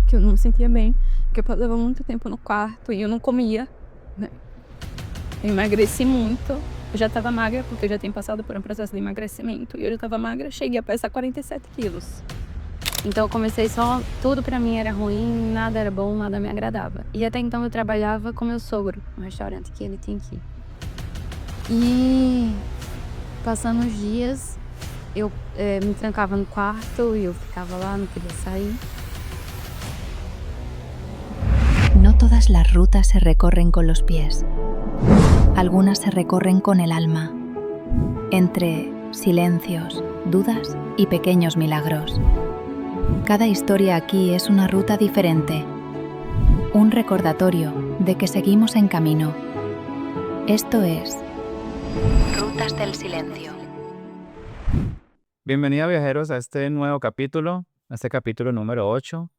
que eu não me sentia bem, que eu passava muito tempo no quarto e eu não comia, né. Eu emagreci muito, eu já estava magra, porque eu já tinha passado por um processo de emagrecimento, e eu já estava magra, cheguei a pesar 47 quilos. Então eu comecei só, tudo pra mim era ruim, nada era bom, nada me agradava. E até então eu trabalhava com meu sogro, no restaurante que ele tinha aqui. E passando os dias, eu me trancava no quarto e eu ficava lá, não queria sair. No todas las rutas se recorren con los pies. Algunas se recorren con el alma, entre silencios, dudas y pequeños milagros. Cada historia aquí es una ruta diferente, un recordatorio de que seguimos en camino. Esto es Rutas del Silencio. Bienvenida viajeros a este nuevo capítulo, a este capítulo número 8.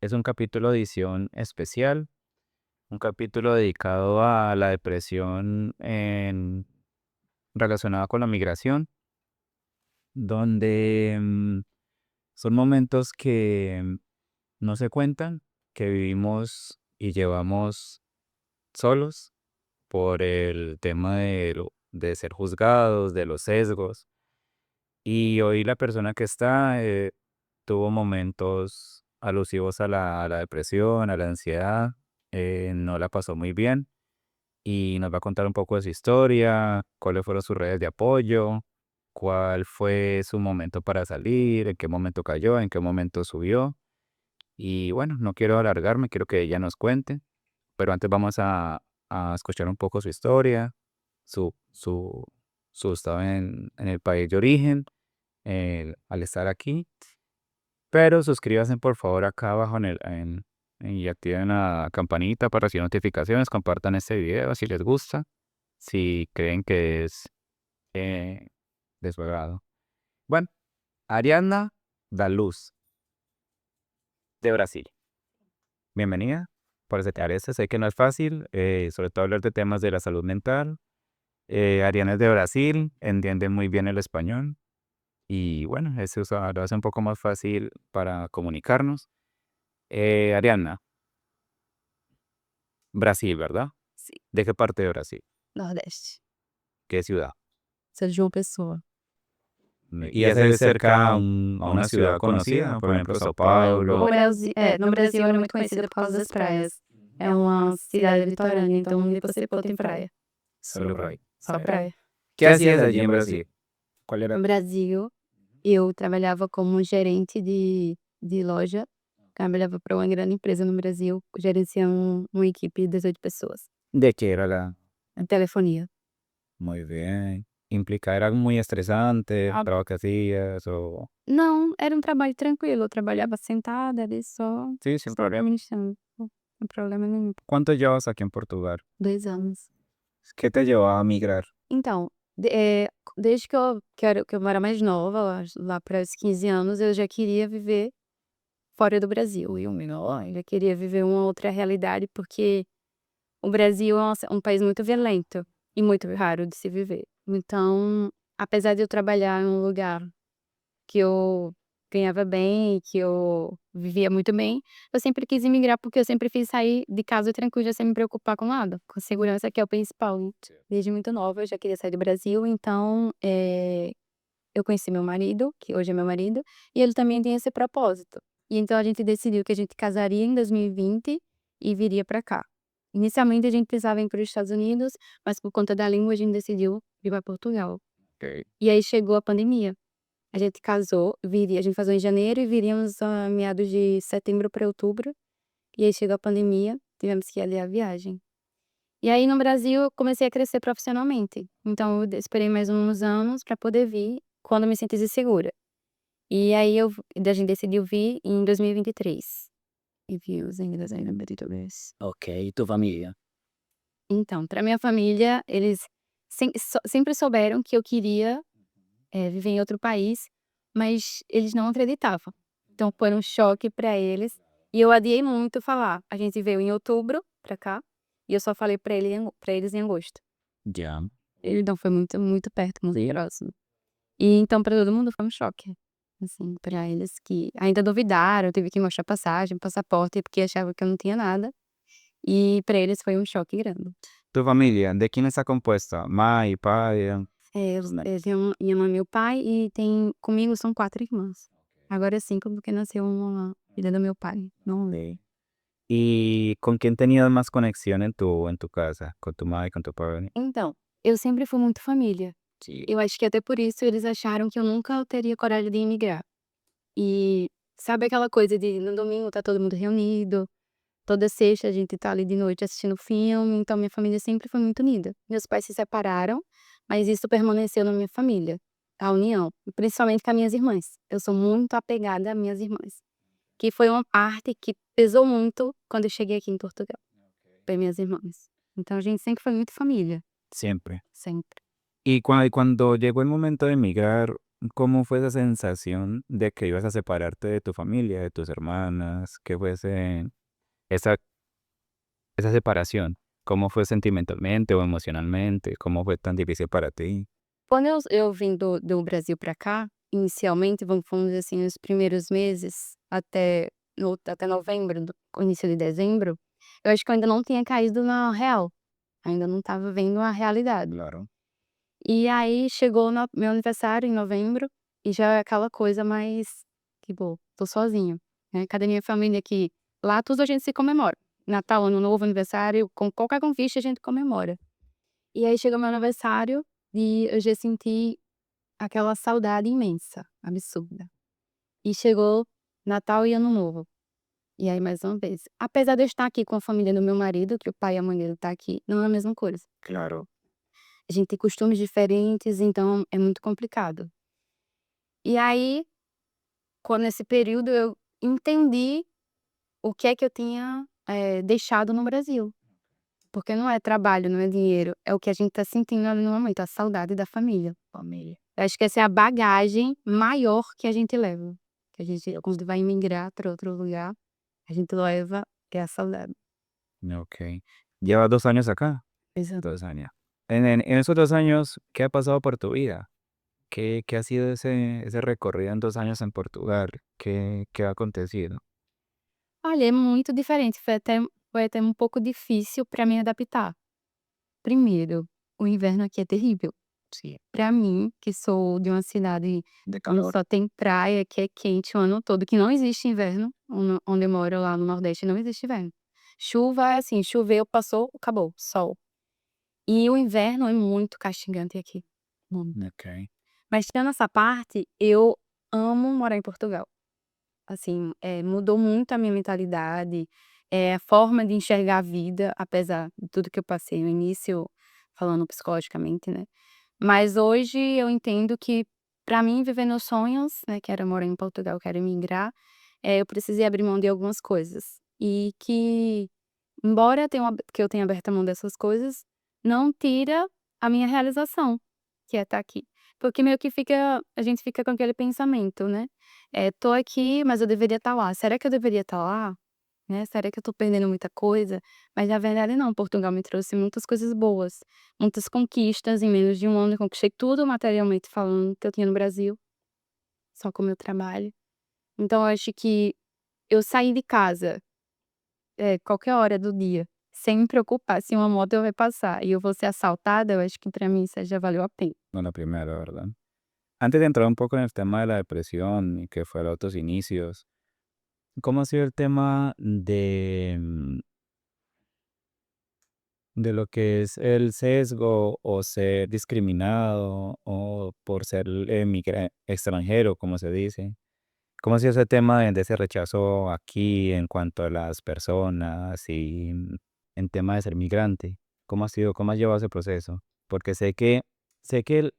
Es un capítulo de edición especial, un capítulo dedicado a la depresión relacionada con la migración, donde son momentos que no se cuentan, que vivimos y llevamos solos por el tema de ser juzgados, de los sesgos. Y hoy la persona que está tuvo momentos alusivos a la depresión, a la ansiedad, no la pasó muy bien y nos va a contar un poco de su historia, cuáles fueron sus redes de apoyo, cuál fue su momento para salir, en qué momento cayó, en qué momento subió. Y bueno, no quiero alargarme, quiero que ella nos cuente, pero antes vamos a escuchar un poco su historia, su, su, su estado en el país de origen, al estar aquí. Pero suscríbanse por favor acá abajo y activen la campanita para recibir notificaciones. Compartan este video si les gusta, si creen que es de su agrado. Bueno, Ariana da Luz, de Brasil. Bienvenida. Por si te parece, sé que no es fácil, sobre todo hablar de temas de la salud mental. Ariana es de Brasil, entiende muy bien el español. Y bueno, eso lo hace un poco más fácil para comunicarnos. Ariana, Brasil, ¿verdad? Sim, ¿De qué parte de Brasil? Nordeste. ¿Qué ciudad? Sou de João Pessoa. ¿Y es cerca a una ciudad conocida? Por ejemplo, Sao Paulo. No Brasil era muito conhecida por causa das praias. É uma cidade litorânea, então depois você tem praia. Solo por ahí. Só praia. ¿Qué hacías allí en Brasil? ¿Cuál era? No Brasil, eu trabalhava como gerente de loja. Trabalhava para uma grande empresa no Brasil, gerenciando uma equipe de 18 pessoas. ¿De qué era la...? Em telefonia. Muy bien. ¿Implica era muy estresante el Ah, trabajo que hacías o...? não, era um trabalho tranquilo, eu trabalhava sentada ali só Sí, sin problema. administrando, sem problema nenhum. ¿Cuánto llevas aquí en Portugal? 2 anos. ¿Qué te llevó a migrar? Então, desde que eu era mais nova, lá para os 15 anos, eu já queria viver fora do Brasil, e eu já queria viver uma outra realidade, porque o Brasil é um país muito violento e muito raro de se viver. Então, apesar de eu trabalhar em um lugar que eu ganhava bem, que eu vivia muito bem, eu sempre quis imigrar, porque eu sempre quis sair de casa tranquila, sem me preocupar com nada, com segurança, que é o principal, né. Desde muito nova eu já queria sair do Brasil, então, eu conheci meu marido, que hoje é meu marido, e ele também tem esse propósito. E então a gente decidiu que a gente casaria em 2020 e viria pra cá. Inicialmente a gente pensava em ir para os Estados Unidos, mas por conta da língua a gente decidiu vir pra Portugal. Ok. E aí chegou a pandemia. A gente casou, a gente casou em janeiro e viríamos a meados de setembro para outubro. E aí chegou a pandemia, tivemos que adiar a viagem. E aí no Brasil eu comecei a crescer profissionalmente. Então eu esperei mais uns anos para poder vir quando eu me sentisse segura. E aí a gente decidiu vir em 2023. E viemos em 2023. Ok, ¿y tu familia? Então, para minha família, eles sempre souberam que eu queria viver em outro país, mas eles não acreditavam. Então foi um choque para eles, e eu adiei muito falar. A gente veio em outubro pra cá, e eu só falei pra eles em agosto. Ya. Então foi muito, muito perto, muito próximo. E então pra todo mundo foi um choque. assim, pra eles que ainda duvidaram, eu tive que mostrar passagem, passaporte, porque achavam que eu não tinha nada, e pra eles foi um choque grande. ¿Tu familia, de quién está compuesta? Mãe, pai, Tem minha mãe e meu pai e tem comigo são 4 irmãs. Agora é 5 porque nasceu uma filha do meu pai, não Sí. ¿Y con quién tenías más conexión en tu casa? ¿Con tu madre, con tu padre? então, eu sempre fui muito família. Sí. Eu acho que até por isso eles acharam que eu nunca teria coragem de imigrar. E sabe aquela coisa de no domingo tá todo mundo reunido, toda sexta a gente tá ali de noite assistindo filme, então minha família sempre foi muito unida. Meus pais se separaram, mas isso permaneceu na minha família, a união, principalmente com as minhas irmãs. Eu sou muito apegada às minhas irmãs, que foi uma parte que pesou muito quando eu cheguei aqui em Portugal, foi minhas irmãs. Então a gente sempre foi muito família, Siempre. sempre. Y cuando llegó el momento de emigrar, ¿cómo fue esa sensación de que ibas a separarte de tu familia, de tus hermanas? ¿Qué fue esa, esa separación? ¿Cómo fue sentimentalmente o emocionalmente? ¿Cómo fue tan difícil para ti? Quando eu vim do Brasil pra cá, inicialmente, vamos dizer assim, os primeiros meses, até novembro, do início de dezembro, eu acho que eu ainda não tinha caído na real, ainda não estava vendo a realidade. Claro. E aí chegou meu aniversário em novembro, e já é aquela coisa mais, tipo, tô sozinha, né, cadê minha família aqui? Lá tudo a gente se comemora, Natal, Ano Novo, aniversário, com qualquer conquista a gente comemora. E aí chegou meu aniversário, e eu já senti aquela saudade imensa, absurda. E chegou Natal e Ano Novo. E aí mais uma vez, apesar de eu estar aqui com a família do meu marido, que o pai e a mãe dele tá aqui, não é a mesma coisa. Claro. A gente tem costumes diferentes, então é muito complicado. E aí, quando nesse período eu entendi o que é que eu tinha, deixado no Brasil. Porque não é trabalho, não é dinheiro, é o que a gente tá sentindo ali no momento, a saudade da família. Familia. Eu acho que essa é a bagagem maior que a gente leva, que a gente quando vai imigrar para outro lugar, a gente leva é a saudade. Ok. ¿Llevas 2 años acá? Exato. 2 años. En esos 2 años, ¿qué ha pasado por tu vida? ¿Qué ha sido ese recorrido en 2 años en Portugal? ¿Qué ha acontecido? Olha, é muito diferente, foi até um pouco difícil para me adaptar. Primeiro, o inverno aqui é terrível. Sí. Para mim, que sou de uma cidade De onde calor. só tem praia, que é quente o ano todo, que não existe inverno, onde eu moro lá no Nordeste não existe inverno. Chuva é assim, choveu, passou, acabou, sol. E o inverno é muito castigante aqui, muito. Ok. Mas tirando essa parte, eu amo morar em Portugal. Assim, mudou muito a minha mentalidade, a forma de enxergar a vida, apesar de tudo que eu passei no início, falando psicologicamente, né. Mas hoje eu entendo que para mim viver meus sonhos, né, que era morar em Portugal, que era imigrar, eu precisei abrir mão de algumas coisas. E que, embora eu tenha aberto a mão dessas coisas, não tira a minha realização, que é estar aqui. Porque meio que a gente fica com aquele pensamento, né, "Tô aqui, mas eu deveria estar lá. Será que eu deveria estar lá? Né, será que eu tô perdendo muita coisa?" Mas na verdade não, Portugal me trouxe muitas coisas boas, muitas conquistas. Em menos de um ano eu conquistei tudo materialmente falando que eu tinha no Brasil, só com o meu trabalho. Então eu acho que eu sair de casa, qualquer hora do dia, sem me preocupar se uma moto vai passar e eu vou ser assaltada, eu acho que pra mim isso já valeu a pena. No, la primera, ¿verdad? Antes de entrar un poco en el tema de la depresión y que fueron tus inicios, ¿cómo ha sido el tema de lo que es el sesgo o ser discriminado o por ser extranjero, como se dice? ¿Cómo ha sido ese tema de ese rechazo aquí en cuanto a las personas y en tema de ser migrante? ¿Cómo ha sido, cómo has llevado ese proceso? Porque sé que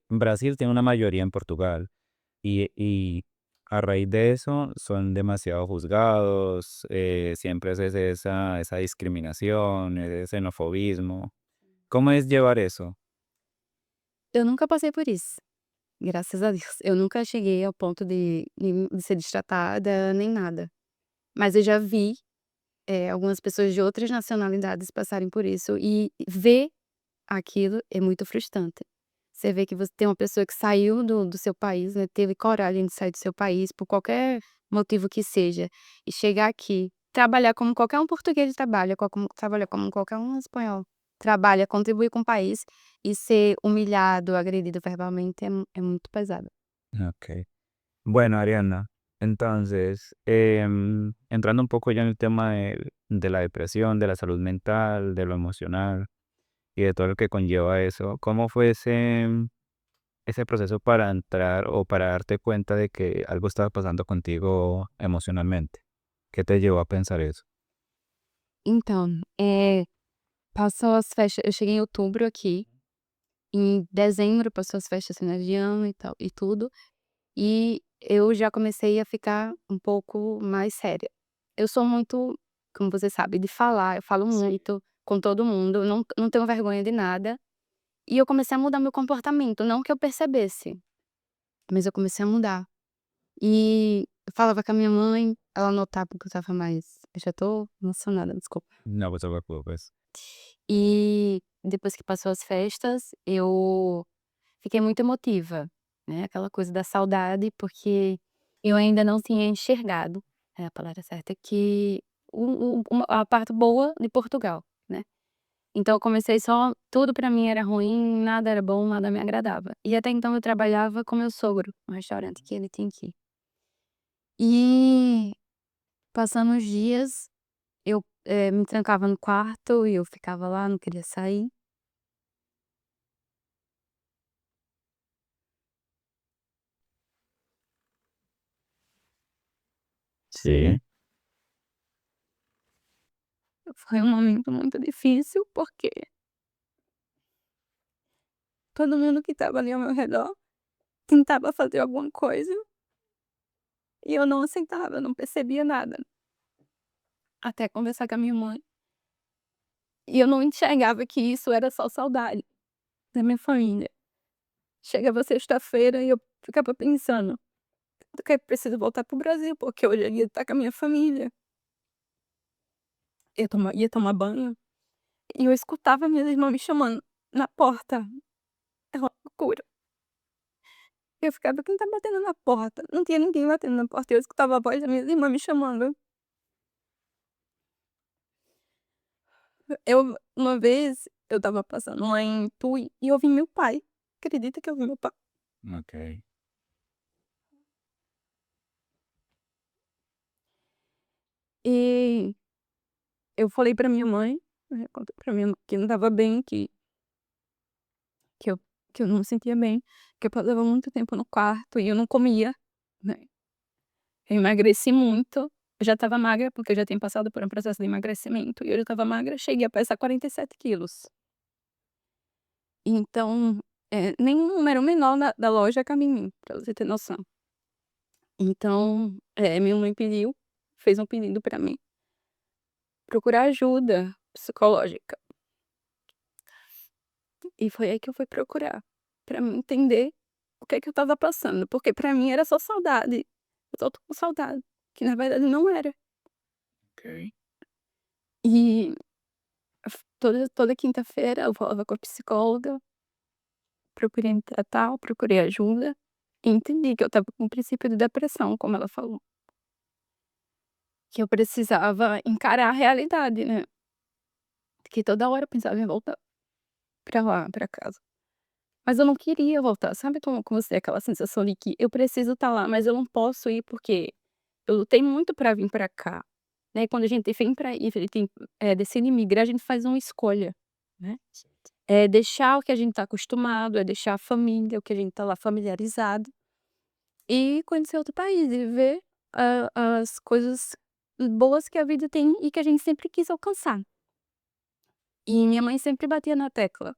Brasil tiene una mayoría en Portugal y a raíz de eso son demasiado juzgados, siempre es esa discriminación, ese xenofobismo. ¿Cómo es llevar eso? Eu nunca passei por isso, graças a Deus. Eu nunca cheguei ao ponto de ser destratada nem nada. Mas eu já vi, algumas pessoas de outras nacionalidades passarem por isso e ver aquilo é muito frustrante. Você vê que você tem uma pessoa que saiu do seu país, né, teve coragem de sair do seu país por qualquer motivo que seja, e chegar aqui, trabalhar como qualquer um português trabalha, como trabalha como qualquer um espanhol trabalha, contribuir com o país e ser humilhado, agredido verbalmente é muito pesado. Ok. Bueno, Ariana, entonces, entrando un poco ya en el tema de la depresión, de la salud mental, de lo emocional y de todo lo que conlleva eso, ¿cómo fue ese proceso para entrar o para darte cuenta de que algo estaba pasando contigo emocionalmente? ¿Qué te llevó a pensar eso? Então, passou as festas eu cheguei em outubro aqui, em dezembro passou as festas, assim, de ano e tal e tudo, e eu já comecei a ficar um pouco mais séria. Eu sou muito, como você sabe, de falar, eu falo muito com todo mundo, não tenho vergonha de nada, e eu comecei a mudar meu comportamento, não que eu percebesse, mas eu comecei a mudar. E eu falava com a minha mãe, ela notava que eu estava mais eu já tô emocionada, desculpa. No, pues, te preocupes. E depois que passou as festas, eu fiquei muito emotiva, né, aquela coisa da saudade, porque eu ainda não tinha enxergado, é a palavra certa, que a parte boa de Portugal, né. Então eu comecei só tudo pra mim era ruim, nada era bom, nada me agradava. E até então eu trabalhava com meu sogro, no restaurante que ele tinha aqui. E passando os dias, eu, me trancava no quarto e eu ficava lá, não queria sair. Sí. Foi um momento muito difícil, porque todo mundo que estava ali ao meu redor tentava fazer alguma coisa e eu não aceitava, eu não percebia nada. Até conversar com a minha mãe, e eu não enxergava que isso era só saudade da minha família. Chegava sexta-feira e eu ficava pensando: "Eu que preciso voltar para o Brasil, porque hoje eu ia estar com a minha família, ia tomar banho", e eu escutava minhas irmãs me chamando na porta. É uma loucura. Eu ficava: "Quem tá batendo na porta?". Não tinha ninguém batendo na porta e eu escutava a voz da minha irmã me chamando. Uma vez, eu estava passando lá em Tui e ouvi meu pai. Acredita que eu ouvi meu pai? Ok. E eu falei pra minha mãe, né, contei pra minha mãe que não estava bem, que eu que eu não me sentia bem, que eu passava muito tempo no quarto e eu não comia, né. Eu emagreci muito, eu já estava magra, porque eu já tinha passado por um processo de emagrecimento e eu já estava magra, cheguei a pesar 47 quilos. Então, nem um número menor da loja cabe em mim, pra você ter noção. Então, minha mãe fez um pedido pra mim, procurar ajuda psicológica. E foi aí que eu fui procurar, pra mim entender o que é que eu estava passando, porque pra mim era só saudade, eu só tô com saudade, que na verdade não era. Ok. E toda quinta-feira eu falava com a psicóloga, procurei me tratar, procurei ajuda, e entendi que eu estava com um princípio de depressão, como ela falou, que eu precisava encarar a realidade, né, que toda hora eu pensava em voltar pra lá, pra casa. Mas eu não queria voltar, sabe como você tem aquela sensação de que eu preciso estar lá, mas eu não posso ir porque eu lutei muito pra vir pra cá, né, quando a gente vem pra ir, a gente tem, decide imigrar, a gente faz uma escolha, né. É deixar o que a gente tá acostumado, é deixar a família, o que a gente tá lá familiarizado, e conhecer outro país e viver as coisas boas que a vida tem e que a gente sempre quis alcançar. E minha mãe sempre batia na tecla,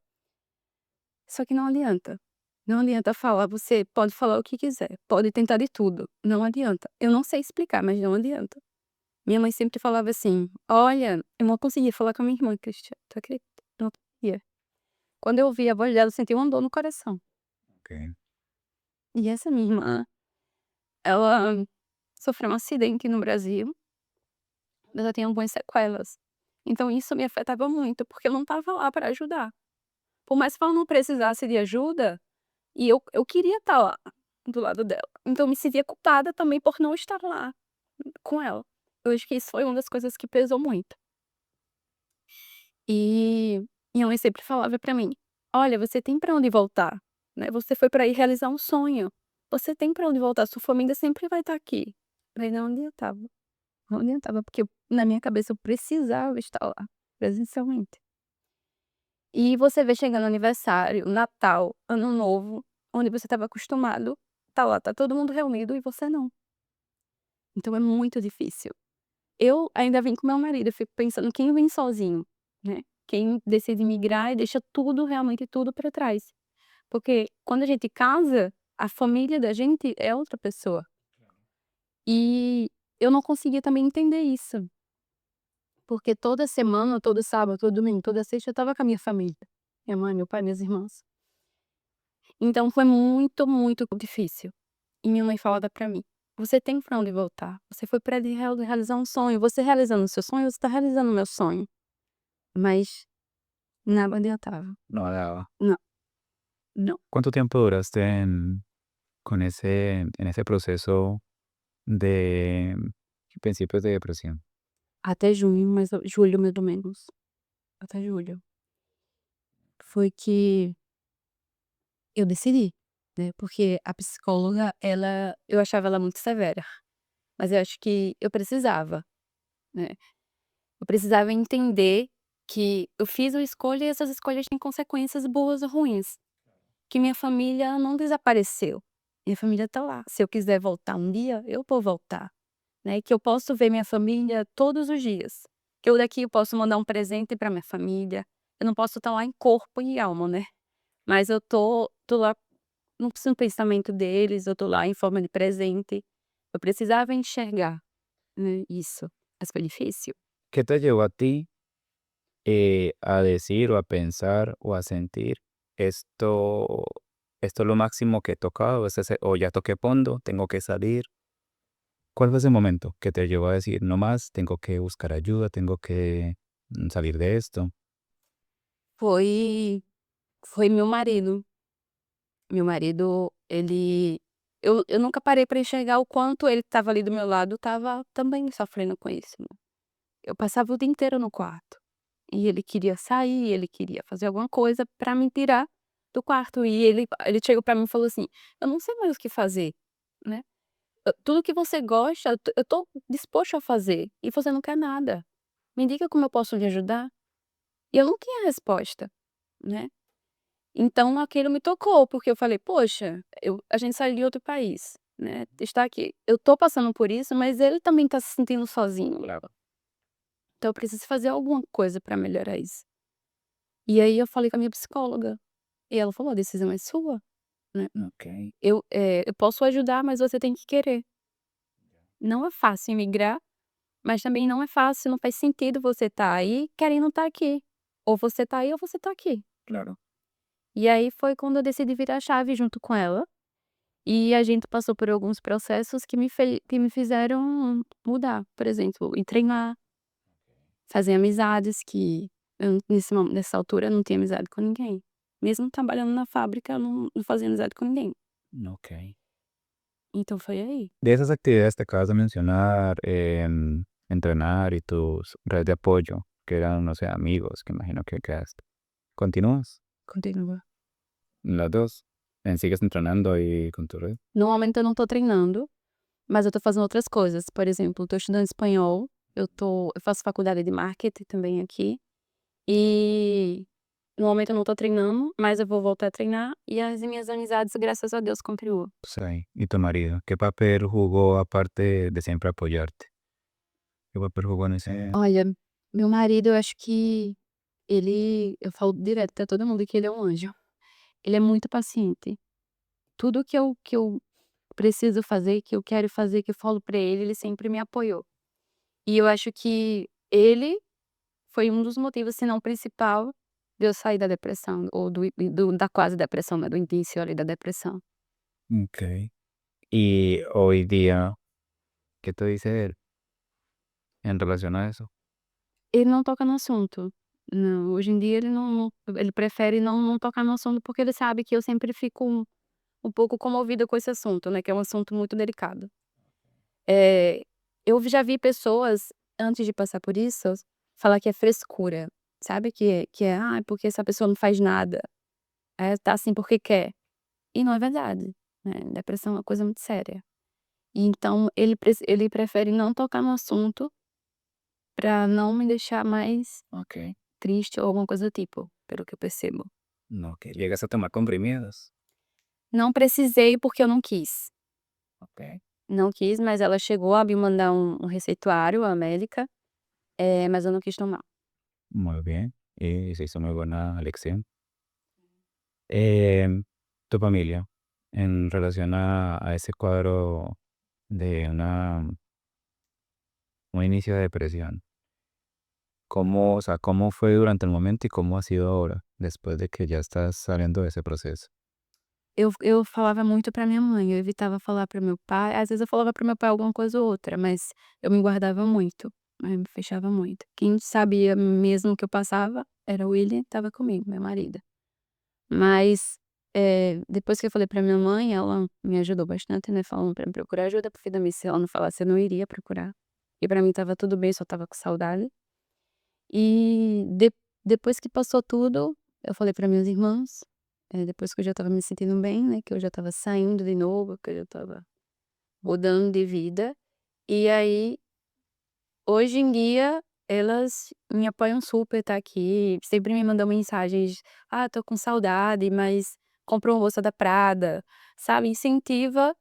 só que não adianta. Não adianta falar, você pode falar o que quiser, pode tentar de tudo, não adianta. Eu não sei explicar, mas não adianta. Minha mãe sempre falava assim: "Olha", eu não conseguia falar com a minha irmã, Cristiano, tu acredita? Não conseguia. Quando eu ouvia a voz dela, eu sentia uma dor no coração. Ok. E essa minha irmã, ela sofreu um acidente no Brasil, ela tem algumas sequelas. Então isso me afetava muito, porque eu não estava lá para ajudar. Por mais que ela não precisasse de ajuda, E eu queria estar lá, do lado dela. Então eu me sentia culpada também por não estar lá com ela. Eu acho que isso foi uma das coisas que pesou muito. E minha mãe sempre falava pra mim: "Olha, você tem pra onde voltar, né, você foi pra ir realizar um sonho, você tem pra onde voltar, sua família sempre vai estar aqui". Mas não adiantava, não adiantava, porque na minha cabeça eu precisava estar lá, presencialmente. E você vê chegando aniversário, Natal, Ano Novo, onde você estava acostumado, tá lá, tá todo mundo reunido e você não. Então é muito difícil. Eu ainda vim com meu marido, eu fico pensando quem vem sozinho, né, quem decide migrar e deixa tudo, realmente tudo pra trás. Porque quando a gente casa, a família da gente é outra pessoa. E eu não conseguia também entender isso, porque toda semana, todo sábado, todo domingo, toda sexta eu estava com a minha família, minha mãe, meu pai, minhas irmãs. Então foi muito, muito difícil. E minha mãe falava pra mim: "Você tem pra onde voltar, você foi pra ali realizar um sonho, você realizando o seu sonho, você tá realizando o meu sonho". Mas nada adiantava. No daba. Não, não. ¿Cuánto tiempo duraste en ese proceso de principios de depresión? Até junho, julho mais ou menos, até julho. Foi que eu decidi, né, porque a psicóloga eu achava ela muito severa, mas eu acho que eu precisava, né, eu precisava entender que eu fiz uma escolha e essas escolhas têm consequências boas ou ruins, que minha família não desapareceu, minha família tá lá, se eu quiser voltar um dia, eu vou voltar, né, que eu posso ver minha família todos os dias, que eu daqui eu posso mandar um presente pra minha família, eu não posso estar lá em corpo e alma, né, mas eu tô lá no pensamento deles, eu tô lá em forma de presente. Eu precisava enxergar, né, isso, mas foi difícil. ¿Qué te llevó a ti a decir o a pensar o a sentir esto, esto es lo máximo que he tocado, o ya toqué fondo, tengo que salir? ¿Cuál fue ese momento que te llevó a decir, no más, tengo que buscar ayuda, tengo que salir de esto? Foi foi meu marido, eu nunca parei pra enxergar o quanto ele estava ali do meu lado, estava também sofrendo com isso, né. Eu passava o dia inteiro no quarto, e ele queria sair, ele queria fazer alguma coisa pra me tirar do quarto, e ele chegou pra mim e falou assim: "Eu não sei mais o que fazer, né". Tudo que você gosta, eu tô disposto a fazer, e você não quer nada. Me diga como eu posso lhe ajudar. E eu não tinha resposta, né. Então aquilo me tocou, porque eu falei: "Poxa, a gente saiu de outro país, né, está aqui. Eu tô passando por isso, mas ele também tá se sentindo sozinho lá. Então eu preciso fazer alguma coisa pra melhorar isso". E aí eu falei com a minha psicóloga, e ela falou: "A decisão é sua, né. Ok. Eu posso ajudar, mas você tem que querer. Não é fácil imigrar. Mas também não é fácil, não faz sentido você estar aí querendo estar aqui. Ou você tá aí ou você tá aqui. Claro. E aí foi quando eu decidi virar a chave junto com ela, e a gente passou por alguns processos que me fizeram mudar. Por exemplo, ir treinar, fazer amizades que eu nessa altura eu não tinha amizade com ninguém. Mesmo trabalhando na fábrica, eu não fazia amizade com ninguém. Ok. Então foi aí. De esas actividades te acabas de mencionar, entrenar y tus redes de apoyo, que eran, no sé, amigos, que imagino que quedaste. ¿Continúas? Continua. En las dos. ¿Sigues entrenando ahí con tu red? No momento eu não tô treinando. Mas eu tô fazendo outras coisas, por exemplo, tô estudando espanhol, eu faço faculdade de marketing também aqui, e no momento eu não tô treinando, mas eu vou voltar a treinar, e as minhas amizades, graças a Deus, continuam. Sí. ¿Y tu marido? ¿Qué papel jugó aparte de siempre apoyarte? ¿Qué papel jugó en ese? Olha, meu marido, eu acho que eu falo direto pra todo mundo que ele é um anjo. Ele é muito paciente. Tudo que eu preciso fazer, que eu quero fazer, que eu falo pra ele, ele sempre me apoiou. E eu acho que ele foi um dos motivos, se não o principal, de eu sair da depressão ou da quase depressão, né, do início ali da depressão. Ok. Y hoy día, ¿qué te dice él en relación a eso? Ele não toca no assunto. Não, hoje em dia ele não ele prefere não tocar no assunto, porque ele sabe que eu sempre fico um pouco comovida com esse assunto, né, que é um assunto muito delicado. Eh, eu já vi pessoas, antes de passar por isso, falar que é frescura, sabe, que é: "Ai, porque essa pessoa não faz nada, tá assim porque quer", e não é verdade, né, depressão é uma coisa muito séria. E então ele prefere não tocar no assunto pra não me deixar mais Ok. triste ou alguma coisa do tipo, pelo que eu percebo. Ok. ¿Llegas a tomar comprimidos? Não precisei porque eu não quis. Ok. Não quis, mas ela chegou a me mandar um receituário, a médica, mas eu não quis tomar. Muy bien. Y se hizo muy buena lección. Em, Tu familia, en relación a ese cuadro de un inicio de depresión, ¿cómo, o sea, cómo fue durante el momento y cómo ha sido ahora, después de que ya estás saliendo de ese proceso? Eu falava muito pra minha mãe, eu evitava falar para meu pai, às vezes eu falava para meu pai alguma coisa ou outra, mas eu me guardava muito, me fechava muito. Quem sabia mesmo o que eu passava era o William, estava comigo, meu marido. Mas, depois que eu falei pra minha mãe, ela me ajudou bastante, né, falando pra me procurar ajuda, porque também se ela não falasse eu não iria procurar. E pra mim estava tudo bem, só estava com saudade. E depois que passou tudo, eu falei para meus irmãos, depois que eu já estava me sentindo bem, né, que eu já estava saindo de novo, que eu já estava mudando de vida, e aí, hoje em dia, elas me apoiam super, tá aqui, sempre me mandam mensagens: "Ah, tô com saudade, mas compra uma bolsa da Prada", sabe, incentiva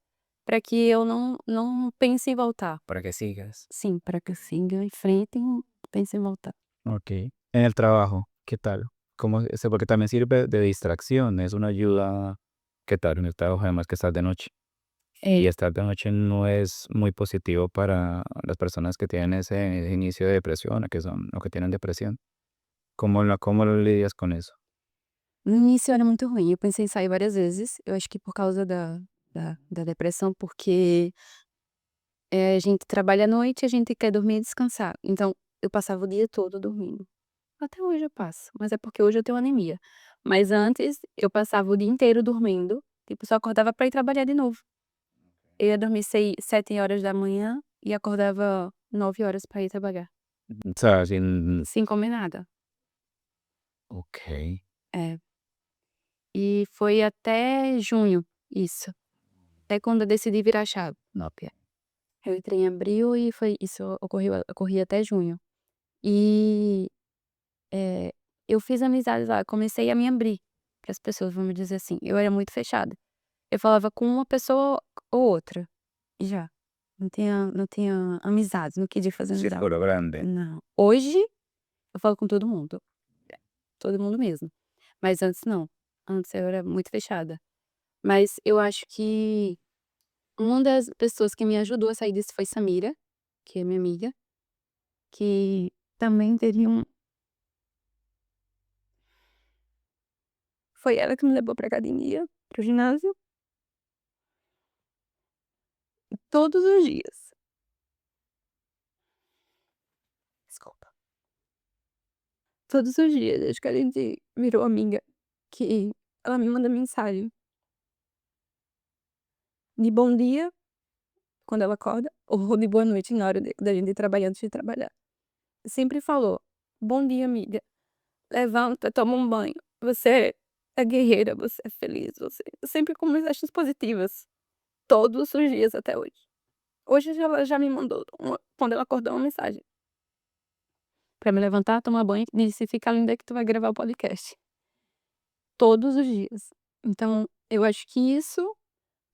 para que eu não pense em voltar. Para que sigas. Sim, para que eu siga em frente e não pense em voltar. Ok. En el trabajo, ¿qué tal? ¿Cómo, porque también sirve de distracción, es una ayuda? ¿Qué tal en el trabajo? Además que estás de noche. É. Y estar de noche no es muy positivo para las personas que tienen ese inicio de depresión o que tienen depresión. ¿Cómo lo lidias con eso? No início era muito ruim, eu pensei em sair várias vezes, eu acho que por causa da depressão, porque, a gente trabalha à noite, a gente quer dormir e descansar, então eu passava o dia todo dormindo. Até hoje eu passo, mas é porque hoje eu tenho anemia. Mas antes eu passava o dia inteiro dormindo, tipo, só acordava pra ir trabalhar de novo. Eu ia dormir 7 horas da manhã e acordava 9 horas pra ir trabalhar, O sea, sin... sem comer nada. Ok. É. E foi até junho, isso, até quando eu decidi virar a chave. Nópia. Eu entrei em abril e foi isso ocorria até junho. E, eh, eu fiz amizades lá, comecei a me abrir para as pessoas, vamos dizer assim. Eu era muito fechada. Eu falava com uma pessoa ou outra, e já. Não tinha amizades, não queria fazer amizade. Círculo grande. Não. Hoje, eu falo com todo mundo mesmo. Mas antes não. Antes eu era muito fechada. Mas eu acho que uma das pessoas que me ajudou a sair disso foi Samira, que é minha amiga, que também teve foi ela que me levou pra academia, para o ginásio, todos os dias. Desculpa. Todos os dias, desde que a gente virou amiga, que ela me manda mensagem de bom dia, quando ela acorda, ou de boa noite na hora da gente ir trabalhar, antes de trabalhar. Sempre falou: "Bom dia, amiga. Levanta, toma um banho. Você é guerreira, você é feliz, você", sempre com mensagens positivas, todos os dias até hoje. Hoje ela já me mandou quando ela acordou, uma mensagem pra me levantar, tomar banho e disse: "Fica linda que tu vai gravar o podcast". Todos os dias. Então, eu acho que isso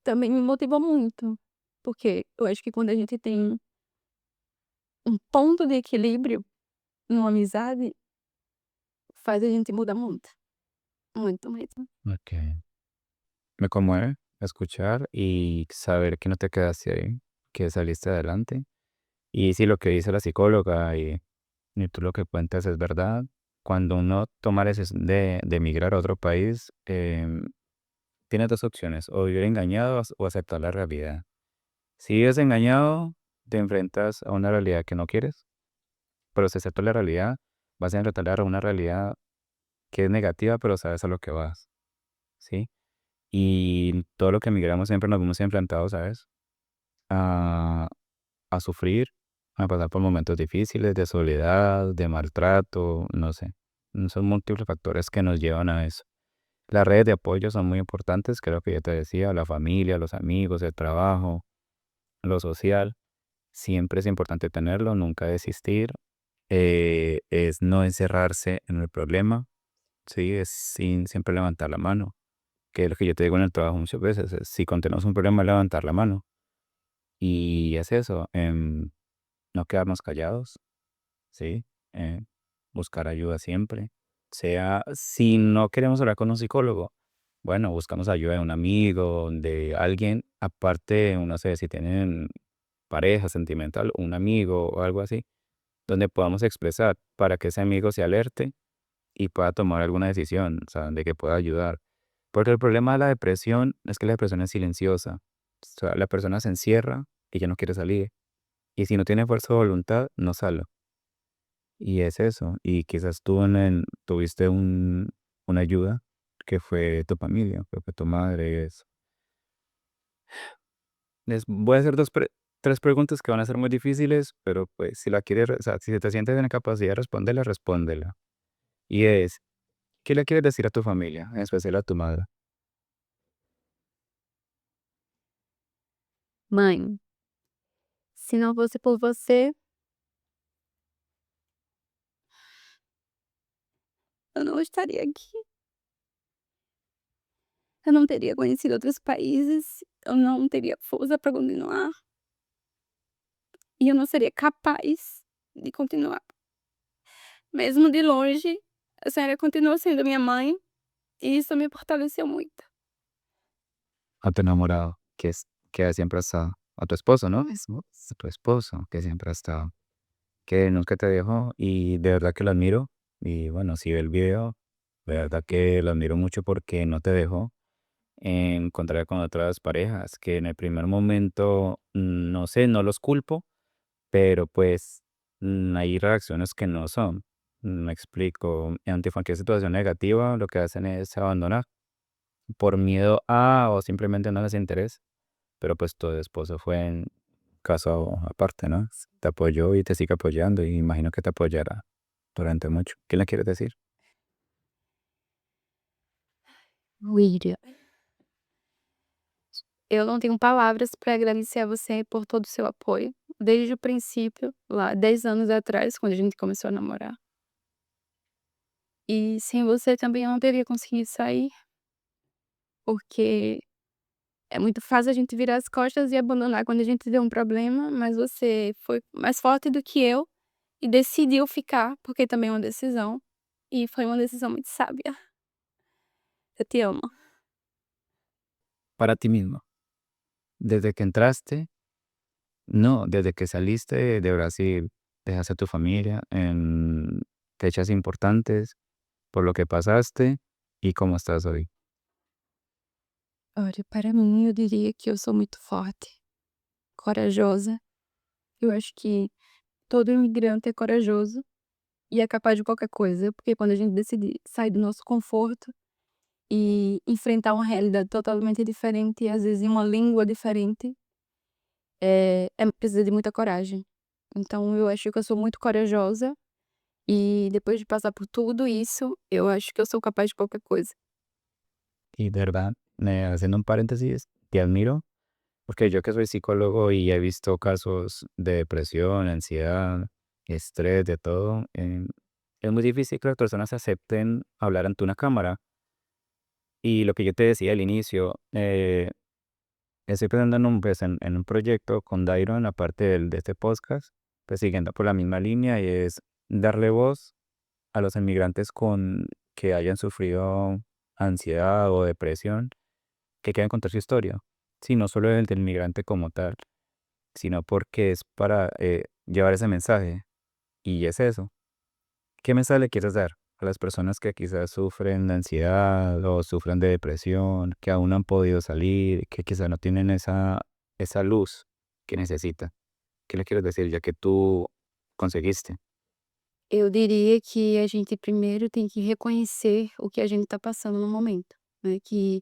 também me motivou muito, porque eu acho que quando a gente tem um ponto de equilíbrio numa amizade, faz a gente mudar muito, muito mesmo. Ok. Me conmueve escuchar y saber que no te quedaste ahí, que saliste adelante. Y sí, lo que dice la psicóloga y tú lo que cuentas es verdad. Cuando uno toma la decisión de emigrar a otro país, tienes dos opciones, o vivir engañado o aceptar la realidad. Si vives engañado, te enfrentas a una realidad que no quieres, pero si aceptas la realidad, vas a enfrentar a una realidad que es negativa, pero sabes a lo que vas, ¿sí? Y todo lo que emigramos siempre nos vemos enfrentados, ¿sabes? A, a sufrir, a pasar por momentos difíciles, de soledad, de maltrato, no sé. Son múltiples factores que nos llevan a eso. Las redes de apoyo son muy importantes, creo que ya te decía, la familia, los amigos, el trabajo, lo social. Siempre es importante tenerlo, nunca desistir. Es no encerrarse en el problema, sí, es sin siempre levantar la mano, que es lo que yo te digo en el trabajo muchas veces, es, si tenemos un problema, levantar la mano. Y es eso, no quedarnos callados, sí, eh, buscar ayuda siempre. Sea, si no queremos hablar con un psicólogo, bueno, buscamos ayuda de un amigo, de alguien, aparte, no sé, si tienen pareja sentimental, un amigo o algo así, donde podamos expresar para que ese amigo se alerte y pueda tomar alguna decisión, o sea, de que pueda ayudar. Porque el problema de la depresión es que la depresión es silenciosa. O sea, la persona se encierra y ya no quiere salir. Y si no tiene fuerza de voluntad, no sale. Y es eso. Y quizás tú tuviste una ayuda que fue tu familia, que fue tu madre y eso. Les voy a hacer tres preguntas que van a ser muy difíciles, pero pues si la quieres, o sea, si te sientes en la capacidad de responderla, respóndela. Y es, ¿qué le quieres decir a tu familia, en especial a tu madre? Mãe, se não fosse por você, eu não estaria aqui. Eu não teria conhecido outros países, eu não teria força para continuar e eu não seria capaz de continuar. Mesmo de longe, a senhora continua sendo minha mãe e isso me fortaleceu muito. A tu enamorado, que siempre ha estado. A tu esposo, ¿no? Eso. A tu esposo, que siempre ha estado. Que nunca te dejó y de verdad que lo admiro. Y bueno, si ve el video, de verdad que lo admiro mucho porque no te dejó. En contrario con otras parejas, que en el primer momento, no sé, no los culpo, pero pues hay reacciones que no son. Me explico. Ante cualquier situación negativa, lo que hacen es abandonar por miedo a o simplemente no les interesa. Pero pues tu esposo fue en caso aparte, ¿no? Te apoyó y te sigue apoyando y imagino que te apoyará durante mucho. ¿Qué le quieres decir? William, eu não tenho palavras para agradecer a você por todo o seu apoio, desde o princípio, lá 10 anos atrás, quando a gente começou a namorar. E sem você também eu não teria conseguido sair, porque é muito fácil a gente virar as costas e abandonar quando a gente vê um problema, mas você foi mais forte do que eu e decidiu ficar, porque também é uma decisão, e foi uma decisão muito sábia. Eu te amo. Para ti mismo. Desde que entraste, no, desde que saliste de Brasil, dejaste a tu familia en fechas importantes, por lo que pasaste y cómo estás hoy. Olha, para mim, eu diria que eu sou muito forte, corajosa. Eu acho que todo imigrante é corajoso e é capaz de qualquer coisa, porque quando a gente decide sair do nosso conforto e enfrentar uma realidade totalmente diferente e às vezes em uma língua diferente, precisa de muita coragem. Então eu acho que eu sou muito corajosa e depois de passar por tudo isso, eu acho que eu sou capaz de qualquer coisa. Y de verdad, haciendo un paréntesis, te admiro porque yo que soy psicólogo y he visto casos de depresión, ansiedad, estrés, de todo, es muy difícil que las personas acepten hablar ante una cámara. Y lo que yo te decía al inicio, estoy pensando pues, en un proyecto con Dairon, aparte de este podcast, pues siguiendo por la misma línea, y es darle voz a los inmigrantes que hayan sufrido ansiedad o depresión, que quieran contar su historia. Sí, no solo el del inmigrante como tal, sino porque es para llevar ese mensaje. Y es eso. ¿Qué mensaje le quieres dar a las personas que quizás sufren de ansiedad o sufren de depresión, que aún no han podido salir, que quizás no tienen esa luz que necesitan? ¿Qué le quieres decir ya que tú conseguiste? Eu diria que a gente primeiro tem que reconhecer o que a gente está passando no momento, né, que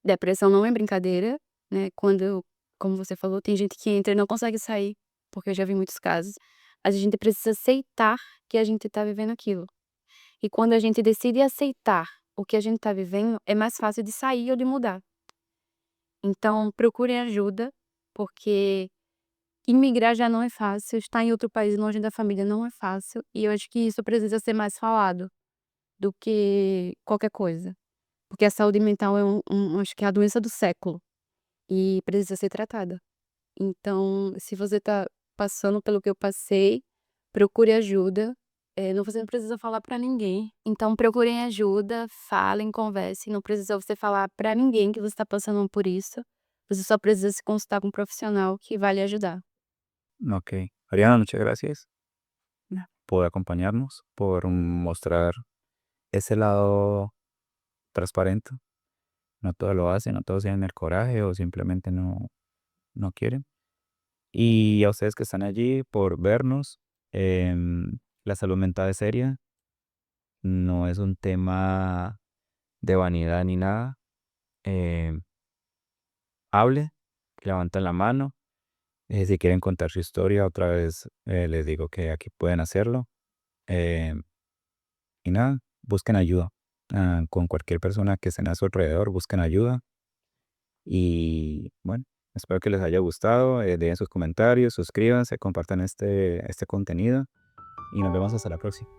Depressão não é brincadeira, né, quando, como você falou, tem gente que entra e não consegue sair, porque eu já vi muitos casos. A gente precisa aceitar que a gente tá vivendo aquilo. E quando a gente decide aceitar o que a gente tá vivendo, é mais fácil de sair ou de mudar. Então procurem ajuda, porque imigrar já não é fácil, estar em outro país longe da família não é fácil, e eu acho que isso precisa ser mais falado do que qualquer coisa. Porque a saúde mental é acho que é a doença do século, e precisa ser tratada. Então, se você tá passando pelo que eu passei, procure ajuda, você não precisa falar pra ninguém. Então procurem ajuda, falem, conversem, não precisa você falar pra ninguém que você tá passando por isso, você só precisa se consultar com um profissional que vai lhe ajudar. Ok. Ariana, muchas gracias por acompañarnos, por mostrar ese lado transparente. No todos lo hacen, no todos tienen el coraje o simplemente no quieren. Y a ustedes que están allí por vernos, la salud mental es seria, no es un tema de vanidad ni nada. em, Hable, levanten la mano. Si quieren contar su historia, otra vez les digo que aquí pueden hacerlo. em, y nada, busquen ayuda. Con cualquier persona que esté a su alrededor, busquen ayuda. Y bueno, espero que les haya gustado. Dejen sus comentarios, suscríbanse, compartan este contenido y nos vemos hasta la próxima.